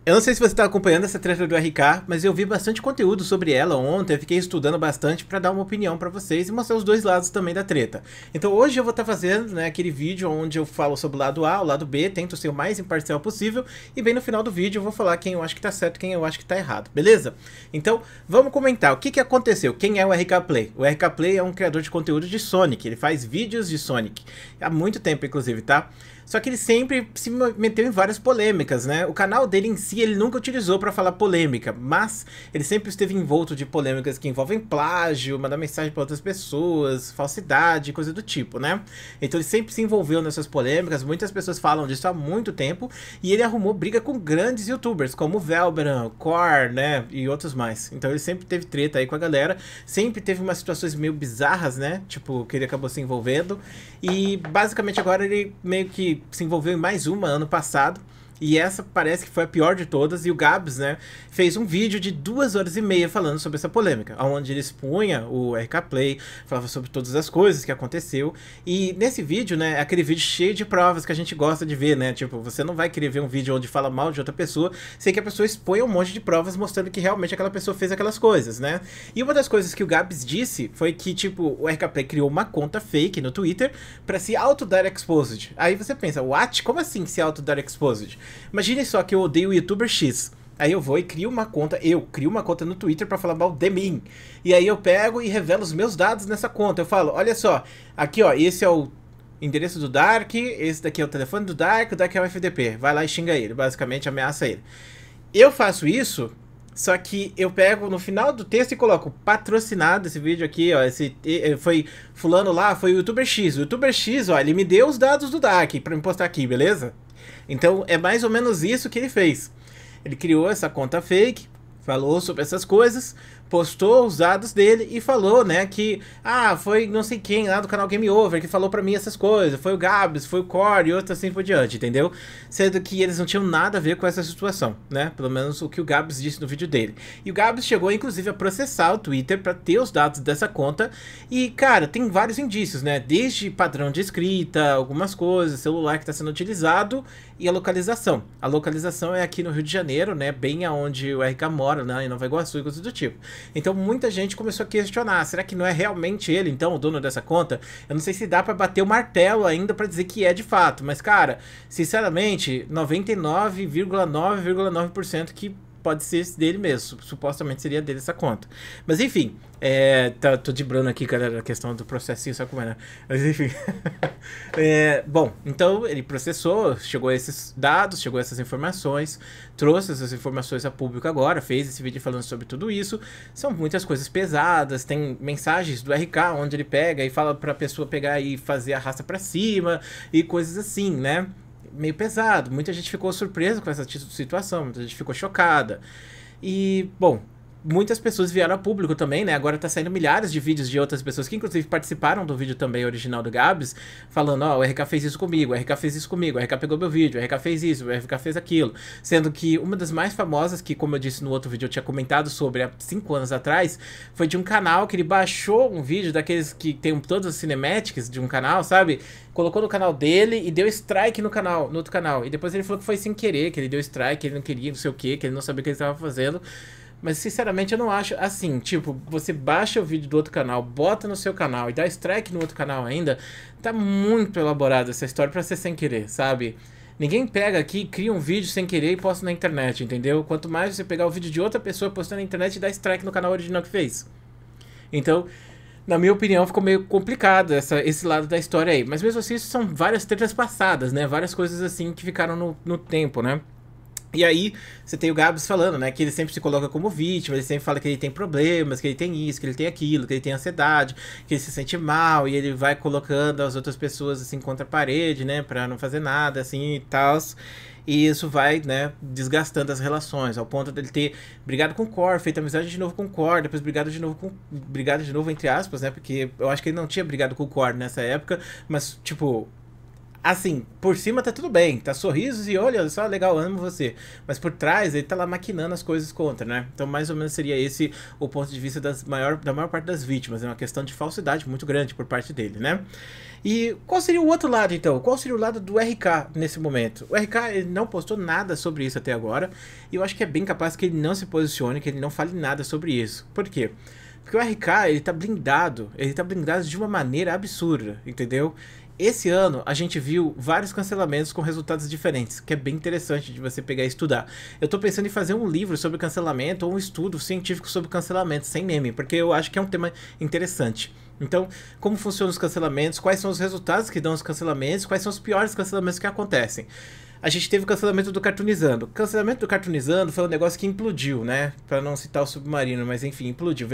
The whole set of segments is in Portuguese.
Eu não sei se você está acompanhando essa treta do RK, mas eu vi bastante conteúdo sobre ela ontem, eu fiquei estudando bastante para dar uma opinião para vocês e mostrar os dois lados também da treta. Então hoje eu vou estar fazendo, né, aquele vídeo onde eu falo sobre o lado A, o lado B, tento ser o mais imparcial possível e bem no final do vídeo eu vou falar quem eu acho que tá certo e quem eu acho que tá errado, beleza? Então vamos comentar o que aconteceu, quem é o RK Play? O RK Play é um criador de conteúdo de Sonic, ele faz vídeos de Sonic, há muito tempo inclusive, tá? Só que ele sempre se meteu em várias polêmicas, né? O canal dele em si, ele nunca utilizou pra falar polêmica, mas ele sempre esteve envolto de polêmicas que envolvem plágio, mandar mensagem pra outras pessoas, falsidade, coisa do tipo, né? Então ele sempre se envolveu nessas polêmicas, muitas pessoas falam disso há muito tempo, e ele arrumou briga com grandes youtubers, como o Velberan, Core, né? E outros mais. Então ele sempre teve treta aí com a galera, sempre teve umas situações meio bizarras, né? Tipo, que ele acabou se envolvendo, e basicamente agora ele meio que se envolveu em mais uma ano passado. E essa parece que foi a pior de todas. E o Gabs, né, fez um vídeo de 2 horas e meia falando sobre essa polêmica, onde ele expunha o RK Play, falava sobre todas as coisas que aconteceu. E nesse vídeo, né, é aquele vídeo cheio de provas que a gente gosta de ver, né? Tipo, você não vai querer ver um vídeo onde fala mal de outra pessoa sem que a pessoa exponha um monte de provas mostrando que realmente aquela pessoa fez aquelas coisas, né? E uma das coisas que o Gabs disse foi que, tipo, o RK Play criou uma conta fake no Twitter pra se auto-dar exposed. Aí você pensa, what? Como assim se auto-dar exposed? Imagine só que eu odeio o youtuber X. Aí eu vou e crio uma conta, no Twitter pra falar mal de mim. E aí eu pego e revelo os meus dados nessa conta. Eu falo, olha só, aqui ó, esse é o endereço do Dark, esse daqui é o telefone do Dark, o Dark é o FDP. Vai lá e xinga ele, basicamente ameaça ele. Eu faço isso, só que eu pego no final do texto e coloco patrocinado esse vídeo aqui, ó, foi fulano lá, foi o youtuber X. O youtuber X, ó, ele me deu os dados do Dark pra me postar aqui, beleza? Então é mais ou menos isso que ele fez. Ele criou essa conta fake, falou sobre essas coisas, postou os dados dele e falou, né, que foi não sei quem lá do canal Game Over que falou pra mim essas coisas, foi o Gabs, foi o Core e outros assim por diante, entendeu? Sendo que eles não tinham nada a ver com essa situação, né, pelo menos o que o Gabs disse no vídeo dele. E o Gabs chegou inclusive a processar o Twitter pra ter os dados dessa conta e, cara, tem vários indícios, né, desde padrão de escrita, algumas coisas, celular que tá sendo utilizado e a localização. A localização é aqui no Rio de Janeiro, né, bem aonde o RK mora, né, em Nova Iguaçu e coisas do tipo. Então muita gente começou a questionar, será que não é realmente ele, então, o dono dessa conta? Eu não sei se dá pra bater o martelo ainda pra dizer que é de fato, mas cara, sinceramente, 99,9,9% que pode ser dele mesmo, supostamente seria dele essa conta. Mas enfim, tô debrando aqui, galera, a questão do processinho, sabe como é, né? Mas enfim. Bom, então ele processou, chegou a esses dados, chegou a essas informações, trouxe essas informações a público agora, fez esse vídeo falando sobre tudo isso. São muitas coisas pesadas, tem mensagens do RK onde ele pega e fala pra pessoa pegar e fazer a raça pra cima e coisas assim, né? Meio pesado. Muita gente ficou surpresa com essa situação, muita gente ficou chocada. E, bom, muitas pessoas vieram a público também, né? Agora tá saindo milhares de vídeos de outras pessoas que inclusive participaram do vídeo também original do Gabs, falando, ó, o RK fez isso comigo, o RK fez isso comigo, o RK pegou meu vídeo, o RK fez isso, o RK fez aquilo. Sendo que uma das mais famosas, que como eu disse no outro vídeo, eu tinha comentado sobre há 5 anos atrás, foi de um canal que ele baixou um vídeo daqueles que tem todas as cinematics de um canal, sabe? Colocou no canal dele e deu strike no outro canal. E depois ele falou que foi sem querer, que ele deu strike, que ele não queria, não sei o que ele não sabia o que ele estava fazendo. Mas, sinceramente, eu não acho assim, tipo, você baixa o vídeo do outro canal, bota no seu canal e dá strike no outro canal ainda, tá muito elaborada essa história pra ser sem querer, sabe? Ninguém pega aqui, cria um vídeo sem querer e posta na internet, entendeu? Quanto mais você pegar o vídeo de outra pessoa postando na internet e dar strike no canal original que fez. Então, na minha opinião, ficou meio complicado esse lado da história aí. Mas mesmo assim, isso são várias tretas passadas, né? Várias coisas assim que ficaram no tempo, né? E aí, você tem o Gabs falando, né, que ele sempre se coloca como vítima, ele sempre fala que ele tem problemas, que ele tem isso, que ele tem aquilo, que ele tem ansiedade, que ele se sente mal, e ele vai colocando as outras pessoas, assim, contra a parede, né, pra não fazer nada, assim, e tal. E isso vai, né, desgastando as relações, ao ponto dele ter brigado com o Core, feito amizade de novo com o Core, depois brigado de novo entre aspas, né, porque eu acho que ele não tinha brigado com o Core nessa época, mas, tipo, Assim, por cima tá tudo bem, tá sorrisos e olha só, legal, amo você. Mas por trás ele tá lá maquinando as coisas contra, né? Então mais ou menos seria esse o ponto de vista da maior parte das vítimas. É uma questão de falsidade muito grande por parte dele, né? E qual seria o outro lado, então? Qual seria o lado do RK nesse momento? O RK ele não postou nada sobre isso até agora. E eu acho que é bem capaz que ele não se posicione, que ele não fale nada sobre isso. Por quê? Porque o RK, ele tá blindado de uma maneira absurda, entendeu? Esse ano a gente viu vários cancelamentos com resultados diferentes, que é bem interessante de você pegar e estudar. Eu tô pensando em fazer um livro sobre cancelamento ou um estudo científico sobre cancelamento, sem meme, porque eu acho que é um tema interessante. Então, como funcionam os cancelamentos, quais são os resultados que dão os cancelamentos, quais são os piores cancelamentos que acontecem. A gente teve o cancelamento do Cartoonizando. O cancelamento do Cartoonizando foi um negócio que implodiu, né? Pra não citar o Submarino, mas enfim, implodiu.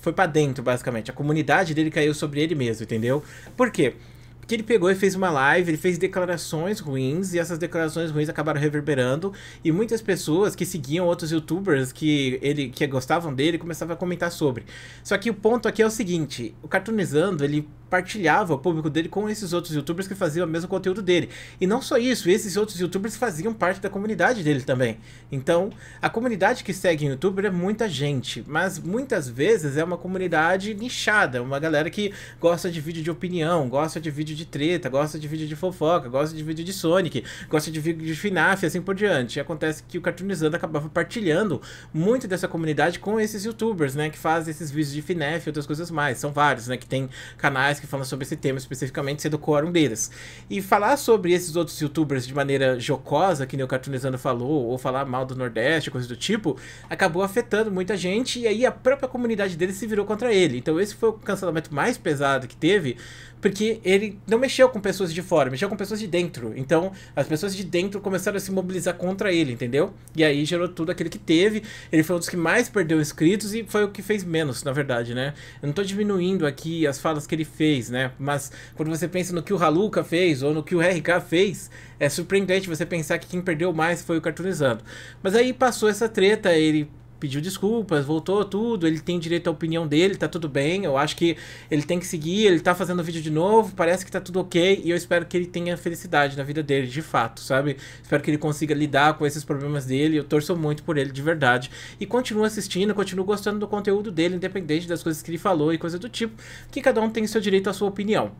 Foi pra dentro, basicamente. A comunidade dele caiu sobre ele mesmo, entendeu? Por quê? Porque ele pegou e fez uma live, ele fez declarações ruins, e essas declarações ruins acabaram reverberando, e muitas pessoas que seguiam outros youtubers que gostavam dele começavam a comentar sobre. Só que o ponto aqui é o seguinte, o Cartoonizando, ele partilhava o público dele com esses outros youtubers que faziam o mesmo conteúdo dele. E não só isso, esses outros youtubers faziam parte da comunidade dele também. Então, a comunidade que segue o youtuber é muita gente, mas muitas vezes é uma comunidade nichada, uma galera que gosta de vídeo de opinião, gosta de vídeo de treta, gosta de vídeo de fofoca, gosta de vídeo de Sonic, gosta de vídeo de FNAF e assim por diante. E acontece que o Cartoonizando acabava partilhando muito dessa comunidade com esses youtubers, né, que fazem esses vídeos de FNAF e outras coisas mais. São vários, né, que tem canais que falam sobre esse tema especificamente, sendo o quórum deles. E falar sobre esses outros youtubers de maneira jocosa, que nem o Cartoonizando falou, ou falar mal do Nordeste, coisa do tipo, acabou afetando muita gente, e aí a própria comunidade dele se virou contra ele. Então esse foi o cancelamento mais pesado que teve, porque ele não mexeu com pessoas de fora, mexeu com pessoas de dentro. Então, as pessoas de dentro começaram a se mobilizar contra ele, entendeu? E aí gerou tudo aquilo que teve. Ele foi um dos que mais perdeu inscritos e foi o que fez menos, na verdade, né? Eu não tô diminuindo aqui as falas que ele fez, né? Mas quando você pensa no que o Haluka fez ou no que o RK fez, é surpreendente você pensar que quem perdeu mais foi o Cartoonizando. Mas aí passou essa treta, ele pediu desculpas, voltou tudo, ele tem direito à opinião dele, tá tudo bem, eu acho que ele tem que seguir, ele tá fazendo vídeo de novo, parece que tá tudo ok, e eu espero que ele tenha felicidade na vida dele, de fato, sabe? Espero que ele consiga lidar com esses problemas dele, eu torço muito por ele, de verdade, e continuo assistindo, continuo gostando do conteúdo dele, independente das coisas que ele falou e coisa do tipo, que cada um tem seu direito à sua opinião.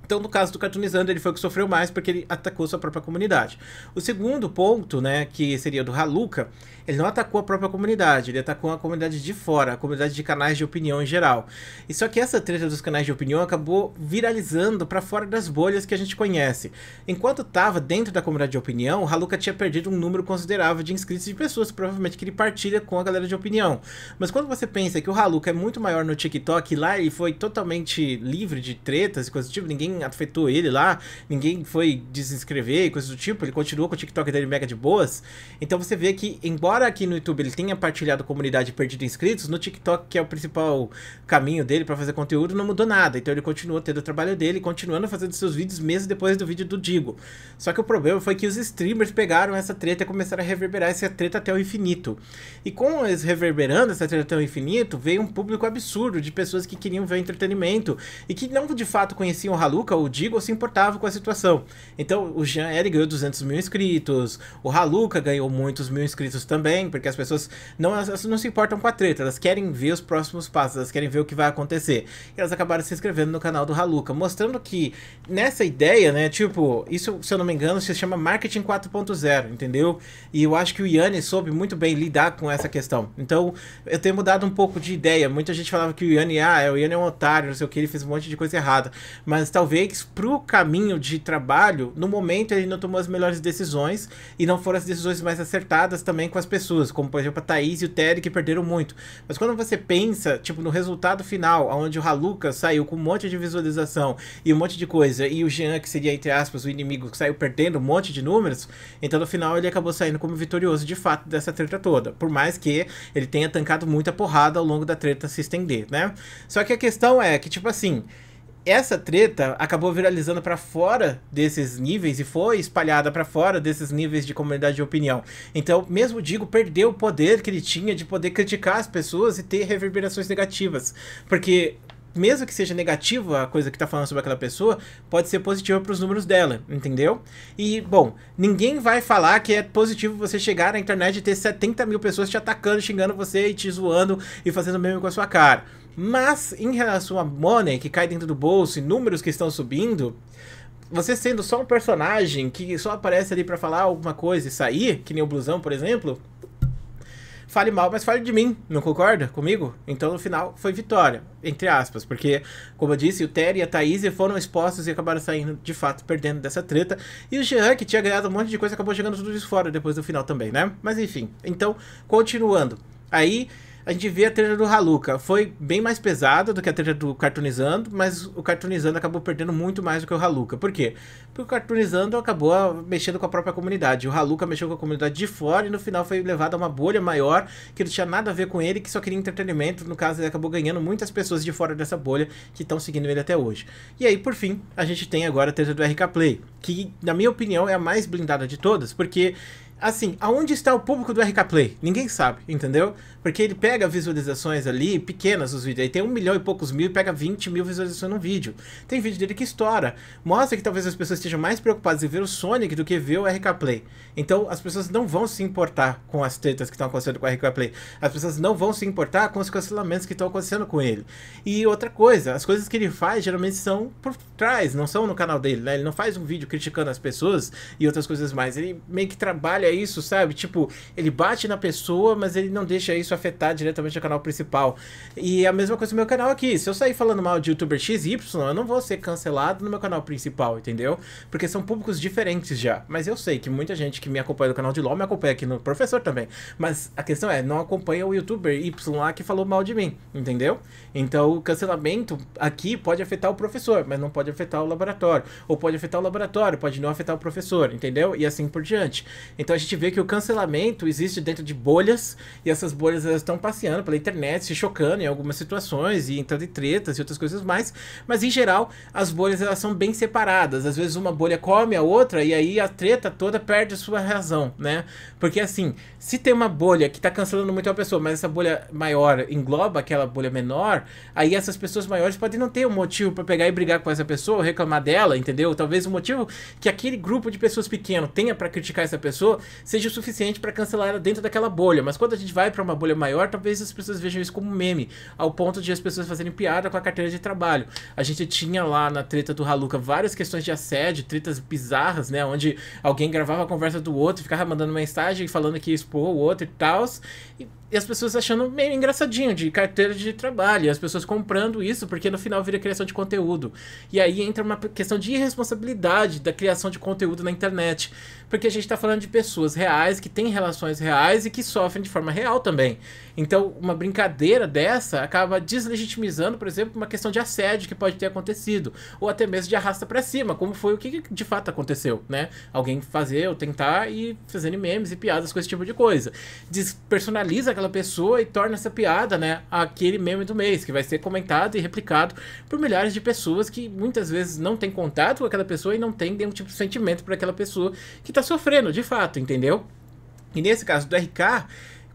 Então, no caso do Cartoonizando, ele foi o que sofreu mais porque ele atacou sua própria comunidade. O segundo ponto, né, que seria do Haluka, ele não atacou a própria comunidade, ele atacou a comunidade de fora, a comunidade de canais de opinião em geral. E só que essa treta dos canais de opinião acabou viralizando para fora das bolhas que a gente conhece. Enquanto estava dentro da comunidade de opinião, o Haluka tinha perdido um número considerável de inscritos de pessoas, provavelmente que ele partilha com a galera de opinião. Mas quando você pensa que o Haluka é muito maior no TikTok, lá ele foi totalmente livre de tretas e coisas do tipo, ninguém afetou ele lá, ninguém foi desinscrever e coisas do tipo, ele continuou com o TikTok dele mega de boas. Então você vê que, embora aqui no YouTube ele tenha partilhado comunidade e perdido inscritos, no TikTok, que é o principal caminho dele pra fazer conteúdo, não mudou nada. Então ele continuou tendo o trabalho dele, continuando fazendo seus vídeos mesmo depois do vídeo do Digo. Só que o problema foi que os streamers pegaram essa treta e começaram a reverberar essa treta até o infinito. E com eles reverberando essa treta até o infinito, veio um público absurdo de pessoas que queriam ver entretenimento e que não de fato conheciam o Haluka, o Digo, ou se importavam com a situação. Então o Jean Eric ganhou 200 mil inscritos, o Haluka ganhou muitos mil inscritos também, porque as pessoas elas não se importam com a treta, elas querem ver os próximos passos, elas querem ver o que vai acontecer. E elas acabaram se inscrevendo no canal do Haluka, mostrando que nessa ideia, né, tipo, isso, se eu não me engano, se chama Marketing 4.0, entendeu? E eu acho que o Yanni soube muito bem lidar com essa questão. Então, eu tenho mudado um pouco de ideia. Muita gente falava que o Yanni é um otário, não sei o que, ele fez um monte de coisa errada. Mas talvez pro caminho de trabalho, no momento ele não tomou as melhores decisões e não foram as decisões mais acertadas também com as pessoas, como por exemplo a Thaís e o Terry, que perderam muito. Mas quando você pensa, tipo, no resultado final, onde o Haluka saiu com um monte de visualização e um monte de coisa, e o Jean, que seria, entre aspas, o inimigo, saiu perdendo um monte de números, então no final ele acabou saindo como vitorioso de fato dessa treta toda, por mais que ele tenha tancado muita porrada ao longo da treta se estender, né? Só que a questão é que, tipo assim, essa treta acabou viralizando para fora desses níveis e foi espalhada para fora desses níveis de comunidade de opinião. Então, mesmo o Digo perdeu o poder que ele tinha de poder criticar as pessoas e ter reverberações negativas. Porque mesmo que seja negativa a coisa que tá falando sobre aquela pessoa, pode ser positiva pros números dela, entendeu? E, bom, ninguém vai falar que é positivo você chegar na internet e ter 70 mil pessoas te atacando, xingando você e te zoando e fazendo meme com a sua cara. Mas, em relação a money que cai dentro do bolso e números que estão subindo, você sendo só um personagem que só aparece ali pra falar alguma coisa e sair, que nem o Blusão, por exemplo, fale mal, mas fale de mim, não concorda comigo? Então no final foi vitória, entre aspas, porque, como eu disse, o Terry e a Thaís foram expostos e acabaram saindo, de fato, perdendo dessa treta, e o Jean, que tinha ganhado um monte de coisa, acabou jogando tudo isso fora depois do final também, né? Mas enfim, então, continuando, aí a gente vê a treta do Haluka. Foi bem mais pesada do que a treta do Cartoonizando, mas o Cartoonizando acabou perdendo muito mais do que o Haluka. Por quê? Porque o Cartoonizando acabou mexendo com a própria comunidade. O Haluka mexeu com a comunidade de fora e no final foi levado a uma bolha maior que não tinha nada a ver com ele, que só queria entretenimento. No caso, ele acabou ganhando muitas pessoas de fora dessa bolha que estão seguindo ele até hoje. E aí, por fim, a gente tem agora a treta do RK Play, que, na minha opinião, é a mais blindada de todas, porque... assim, aonde está o público do RK Play? Ninguém sabe, entendeu? Porque ele pega visualizações ali, pequenas os vídeos, aí tem 1 milhão e poucos mil e pega 20 mil visualizações no vídeo. Tem vídeo dele que estoura. Mostra que talvez as pessoas estejam mais preocupadas em ver o Sonic do que ver o RK Play. Então as pessoas não vão se importar com as tretas que estão acontecendo com o RK Play. As pessoas não vão se importar com os cancelamentos que estão acontecendo com ele. E outra coisa, as coisas que ele faz geralmente são por trás, não são no canal dele, né? Ele não faz um vídeo criticando as pessoas e outras coisas mais. Ele meio que trabalha isso, sabe? Tipo, ele bate na pessoa, mas ele não deixa isso afetar diretamente o canal principal. E a mesma coisa no meu canal aqui. Se eu sair falando mal de youtuber XY, eu não vou ser cancelado no meu canal principal, entendeu? Porque são públicos diferentes já. Mas eu sei que muita gente que me acompanha no canal de LoL me acompanha aqui no Professor também. Mas a questão é, não acompanha o youtuber Y lá que falou mal de mim, entendeu? Então o cancelamento aqui pode afetar o professor, mas não pode afetar o laboratório. Ou pode afetar o laboratório, pode não afetar o professor, entendeu? E assim por diante. Então a gente vê que o cancelamento existe dentro de bolhas, e essas bolhas elas estão passeando pela internet, se chocando em algumas situações, e entrando em tretas e outras coisas mais, mas em geral as bolhas elas são bem separadas. Às vezes uma bolha come a outra e aí a treta toda perde a sua razão, né? Porque assim, se tem uma bolha que tá cancelando muito a pessoa, mas essa bolha maior engloba aquela bolha menor, aí essas pessoas maiores podem não ter um motivo para pegar e brigar com essa pessoa, reclamar dela, entendeu? Talvez o motivo que aquele grupo de pessoas pequeno tenha para criticar essa pessoa seja o suficiente para cancelar ela dentro daquela bolha, mas quando a gente vai para uma bolha maior, talvez as pessoas vejam isso como um meme, ao ponto de as pessoas fazerem piada com a carteira de trabalho. A gente tinha lá na treta do Haluka várias questões de assédio, tretas bizarras, né, onde alguém gravava a conversa do outro, ficava mandando mensagem falando que ia expor o outro e tal, e as pessoas achando meio engraçadinho de carteira de trabalho, e as pessoas comprando isso porque no final vira criação de conteúdo. E aí entra uma questão de irresponsabilidade da criação de conteúdo na internet, porque a gente está falando de pessoas reais, que têm relações reais e que sofrem de forma real também. Então uma brincadeira dessa acaba deslegitimizando, por exemplo, uma questão de assédio que pode ter acontecido, ou até mesmo de arrasta pra cima, como foi o que de fato aconteceu, né? Alguém fazer ou tentar e fazendo memes e piadas com esse tipo de coisa. Despersonaliza aquela pessoa e torna essa piada, né, aquele meme do mês, que vai ser comentado e replicado por milhares de pessoas que muitas vezes não tem contato com aquela pessoa e não tem nenhum tipo de sentimento para aquela pessoa que tá sofrendo, de fato, entendeu? E nesse caso do RK,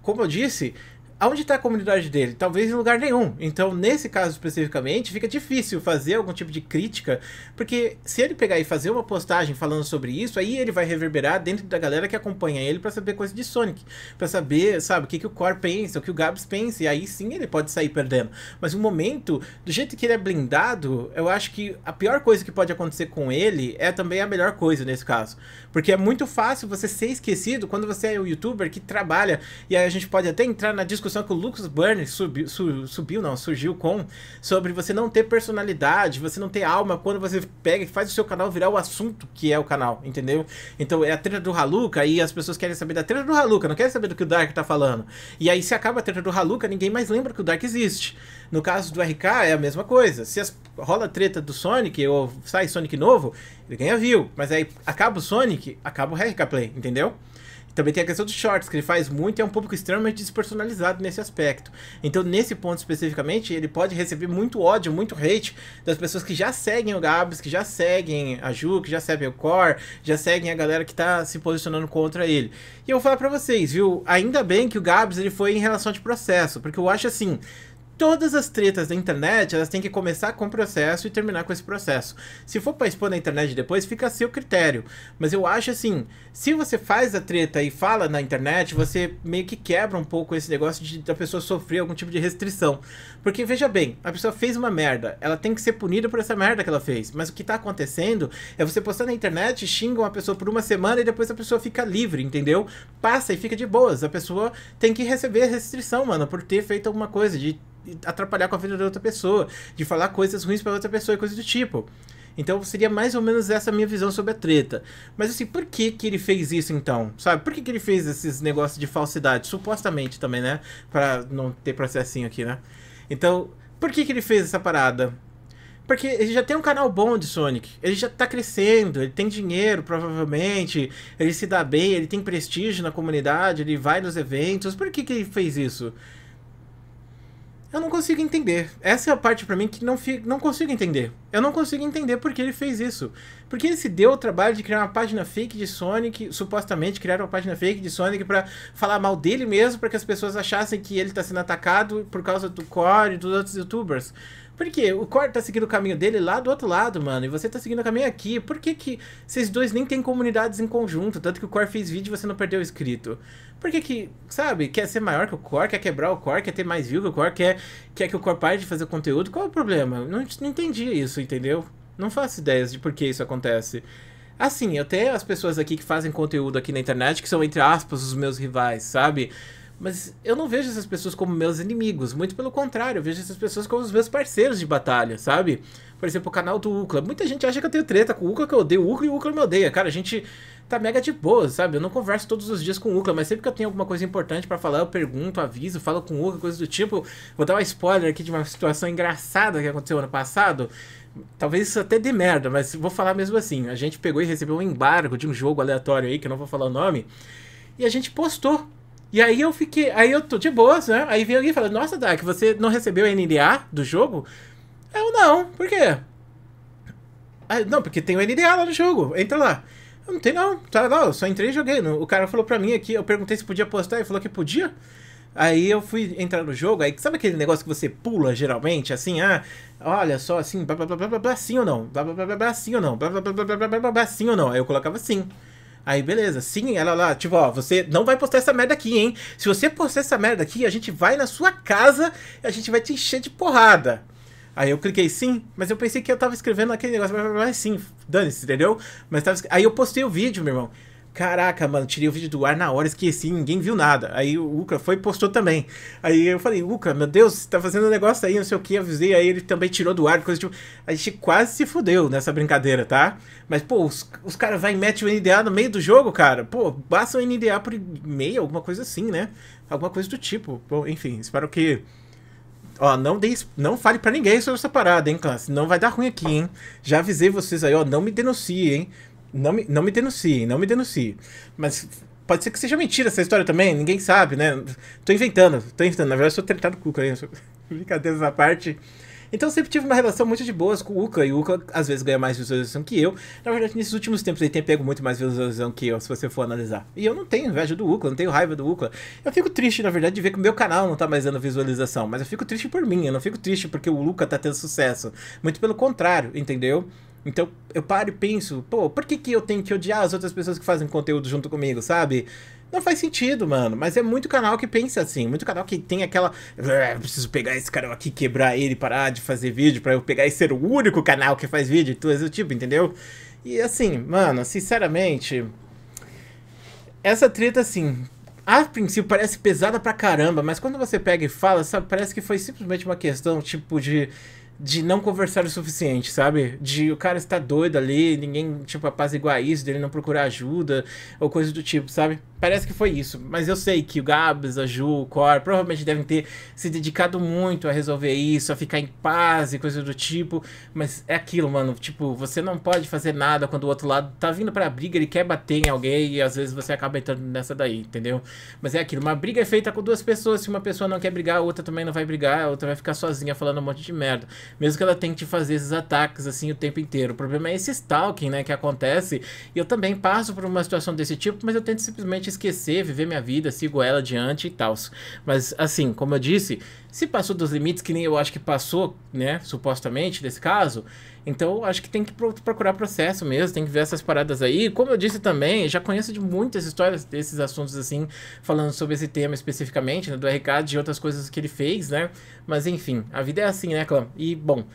como eu disse, aonde está a comunidade dele? Talvez em lugar nenhum. Então, nesse caso especificamente, fica difícil fazer algum tipo de crítica, porque se ele pegar e fazer uma postagem falando sobre isso, aí ele vai reverberar dentro da galera que acompanha ele para saber coisa de Sonic, para saber, sabe, o que o Core pensa, o que o Gabs pensa, e aí sim ele pode sair perdendo. Mas no momento, do jeito que ele é blindado, eu acho que a pior coisa que pode acontecer com ele é também a melhor coisa nesse caso. Porque é muito fácil você ser esquecido quando você é um youtuber que trabalha, e aí a gente pode até entrar na discussão que o Lucas Burns surgiu com, sobre você não ter personalidade, você não ter alma quando você pega e faz o seu canal virar o assunto que é o canal, entendeu? Então é a treta do Haluka e as pessoas querem saber da treta do Haluka, não querem saber do que o Dark tá falando. E aí se acaba a treta do Haluka, ninguém mais lembra que o Dark existe. No caso do RK é a mesma coisa. Se rola a treta do Sonic ou sai Sonic novo, ele ganha view. Mas aí acaba o Sonic, acaba o RK Play, entendeu? Também tem a questão dos shorts, que ele faz muito e é um público extremamente despersonalizado nesse aspecto. Então, nesse ponto especificamente, ele pode receber muito ódio, muito hate das pessoas que já seguem o Gabs, que já seguem a Ju, que já seguem o Core, já seguem a galera que tá se posicionando contra ele. E eu vou falar pra vocês, viu? Ainda bem que o Gabs ele foi em relação de processo, porque eu acho assim, Todas as tretas da internet, elas têm que começar com o processo e terminar com esse processo. Se for pra expor na internet depois, fica a seu critério. Mas eu acho assim, se você faz a treta e fala na internet, você meio que quebra um pouco esse negócio de da pessoa sofrer algum tipo de restrição. Porque, veja bem, a pessoa fez uma merda, ela tem que ser punida por essa merda que ela fez. Mas o que tá acontecendo é você postar na internet, xinga uma pessoa por uma semana e depois a pessoa fica livre, entendeu? Passa e fica de boas. A pessoa tem que receber restrição, mano, por ter feito alguma coisa, de atrapalhar com a vida da outra pessoa, de falar coisas ruins pra outra pessoa e coisa do tipo. Então seria mais ou menos essa minha visão sobre a treta. Mas assim, por que que ele fez isso então? Sabe? Por que que ele fez esses negócios de falsidade? Supostamente também, né? Pra não ter processinho aqui, né? Então, por que que ele fez essa parada? Porque ele já tem um canal bom de Sonic. Ele já tá crescendo, ele tem dinheiro, provavelmente. Ele se dá bem, ele tem prestígio na comunidade, ele vai nos eventos. Por que que ele fez isso? Eu não consigo entender. Essa é a parte pra mim que não consigo entender. Eu não consigo entender por que ele fez isso. Porque ele se deu o trabalho de criar uma página fake de Sonic, supostamente criaram uma página fake de Sonic pra falar mal dele mesmo, pra que as pessoas achassem que ele tá sendo atacado por causa do Core e dos outros youtubers. Por quê? O Core tá seguindo o caminho dele lá do outro lado, mano, e você tá seguindo o caminho aqui. Por que que vocês dois nem têm comunidades em conjunto? Tanto que o Core fez vídeo e você não perdeu o inscrito. Por que que, sabe, quer ser maior que o Core, quer quebrar o Core, quer ter mais view que o Core, quer que o Core pare de fazer conteúdo? Qual é o problema? Não entendi isso, entendeu? Não faço ideias de por que isso acontece. Assim, eu tenho as pessoas aqui que fazem conteúdo aqui na internet, que são, entre aspas, os meus rivais, sabe? Mas eu não vejo essas pessoas como meus inimigos, muito pelo contrário, eu vejo essas pessoas como os meus parceiros de batalha, sabe? Por exemplo, o canal do Ucla. Muita gente acha que eu tenho treta com o Ucla, que eu odeio o Ucla e o Ucla me odeia. Cara, a gente tá mega de boa, sabe? Eu não converso todos os dias com o Ucla, mas sempre que eu tenho alguma coisa importante pra falar, eu pergunto, aviso, falo com o Ucla, coisa do tipo. Vou dar um spoiler aqui de uma situação engraçada que aconteceu ano passado. Talvez isso até dê merda, mas vou falar mesmo assim. A gente pegou e recebeu um embargo de um jogo aleatório aí, que eu não vou falar o nome, e a gente postou. E aí eu tô de boas, né? Aí vem alguém e fala, nossa, Dark, você não recebeu a NDA do jogo? Eu não, por quê? Ah, não, porque tem o NDA lá no jogo, entra lá. Eu não tenho não, tá lá, eu só entrei e joguei. O cara falou pra mim aqui, eu perguntei se podia postar, ele falou que podia. Aí eu fui entrar no jogo, aí sabe aquele negócio que você pula geralmente, assim, olha só, assim, blá blá blá blá blá, sim ou não, blá blá blá blá blá, sim ou não, blá blá blá blá blá blá blá blá, sim ou não, aí eu colocava sim. Aí, beleza, sim, ela lá, tipo, ó, você não vai postar essa merda aqui, hein? Se você postar essa merda aqui, a gente vai na sua casa e a gente vai te encher de porrada. Aí eu cliquei sim, mas eu pensei que eu tava escrevendo aquele negócio, mas sim, dane-se, entendeu? Mas tava... Aí eu postei o vídeo, meu irmão. Caraca, mano, tirei o vídeo do ar na hora, esqueci, ninguém viu nada. Aí o Uca foi e postou também. Aí eu falei, Uca, meu Deus, você tá fazendo um negócio aí, não sei o que, avisei, aí ele também tirou do ar, coisa tipo... A gente quase se fudeu nessa brincadeira, tá? Mas, pô, os caras vai e metem o NDA no meio do jogo, cara. Pô, basta o NDA por e-mail, alguma coisa assim, né? Alguma coisa do tipo. Bom, enfim, espero que... Ó, não fale pra ninguém sobre essa parada, hein, classe? Senão vai dar ruim aqui, hein? Já avisei vocês aí, ó, não me denuncie, hein? Não me denuncie, não me denuncie. Mas pode ser que seja mentira essa história também, ninguém sabe, né? Tô inventando. Na verdade, eu sou tretado com o Uca aí. Brincadeiras à parte. Então eu sempre tive uma relação muito de boas com o Uca, e o Uca às vezes ganha mais visualização que eu. Na verdade, nesses últimos tempos ele tem pego muito mais visualização que eu, se você for analisar. E eu não tenho inveja do Uca, não tenho raiva do Uca. Eu fico triste, na verdade, de ver que o meu canal não tá mais dando visualização, mas eu fico triste por mim, eu não fico triste porque o Uca tá tendo sucesso. Muito pelo contrário, entendeu? Então eu paro e penso, pô, por que eu tenho que odiar as outras pessoas que fazem conteúdo junto comigo, sabe? Não faz sentido, mano. Mas é muito canal que pensa assim. Muito canal que tem aquela... preciso pegar esse canal aqui, quebrar ele, parar de fazer vídeo, pra eu pegar e ser o único canal que faz vídeo e tudo esse tipo, entendeu? E assim, mano, sinceramente... Essa treta, assim... A princípio parece pesada pra caramba, mas quando você pega e fala, sabe? Parece que foi simplesmente uma questão, tipo, de não conversar o suficiente, sabe? De o cara estar doido ali, ninguém, tipo, apaziguar isso, dele não procurar ajuda, ou coisa do tipo, sabe? Parece que foi isso, mas eu sei que o Gabs, a Ju, o Core, provavelmente devem ter se dedicado muito a resolver isso, a ficar em paz e coisa do tipo, mas é aquilo, mano, tipo, você não pode fazer nada quando o outro lado tá vindo pra briga, ele quer bater em alguém e às vezes você acaba entrando nessa daí, entendeu? Mas é aquilo, uma briga é feita com duas pessoas, se uma pessoa não quer brigar, a outra também não vai brigar, a outra vai ficar sozinha falando um monte de merda. mesmo que ela tente fazer esses ataques, assim, o tempo inteiro. O problema é esse stalking, né, que acontece, e eu também passo por uma situação desse tipo, mas eu tento simplesmente esquecer, viver minha vida, sigo ela adiante e tal. Mas, assim, como eu disse, se passou dos limites, que nem eu acho que passou, né, supostamente, nesse caso, então eu acho que tem que procurar processo mesmo, tem que ver essas paradas aí. Como eu disse também, já conheço de muitas histórias desses assuntos, assim, falando sobre esse tema especificamente, né, do RK, de outras coisas que ele fez, né, mas enfim, a vida é assim, né, Clã? E, bom,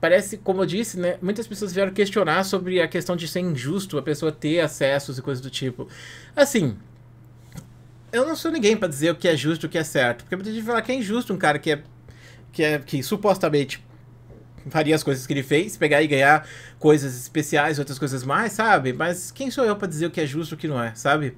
parece, como eu disse, né, muitas pessoas vieram questionar sobre a questão de ser injusto a pessoa ter acessos e coisas do tipo. Assim, eu não sou ninguém pra dizer o que é justo e o que é certo, porque muita gente fala que é injusto um cara que supostamente faria as coisas que ele fez, pegar e ganhar coisas especiais, outras coisas mais, sabe? Mas quem sou eu pra dizer o que é justo e o que não é, sabe?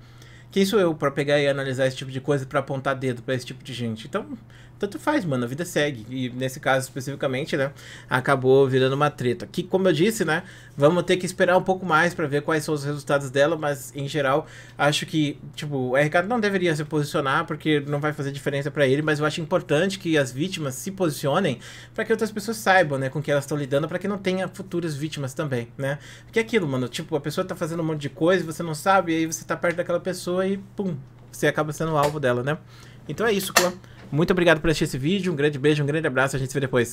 Quem sou eu pra pegar e analisar esse tipo de coisa, pra apontar dedo pra esse tipo de gente? Então, tanto faz, mano, a vida segue. E nesse caso especificamente, né, acabou virando uma treta. Que, como eu disse, né, vamos ter que esperar um pouco mais pra ver quais são os resultados dela, mas em geral, acho que, tipo, o RK não deveria se posicionar porque não vai fazer diferença pra ele, mas eu acho importante que as vítimas se posicionem pra que outras pessoas saibam, né, com que elas estão lidando, pra que não tenha futuras vítimas também, né? Porque é aquilo, mano, tipo, a pessoa tá fazendo um monte de coisa e você não sabe, e aí você tá perto daquela pessoa e, pum, você acaba sendo o alvo dela, né? Então é isso, clã. Muito obrigado por assistir esse vídeo, um grande beijo, um grande abraço, a gente se vê depois.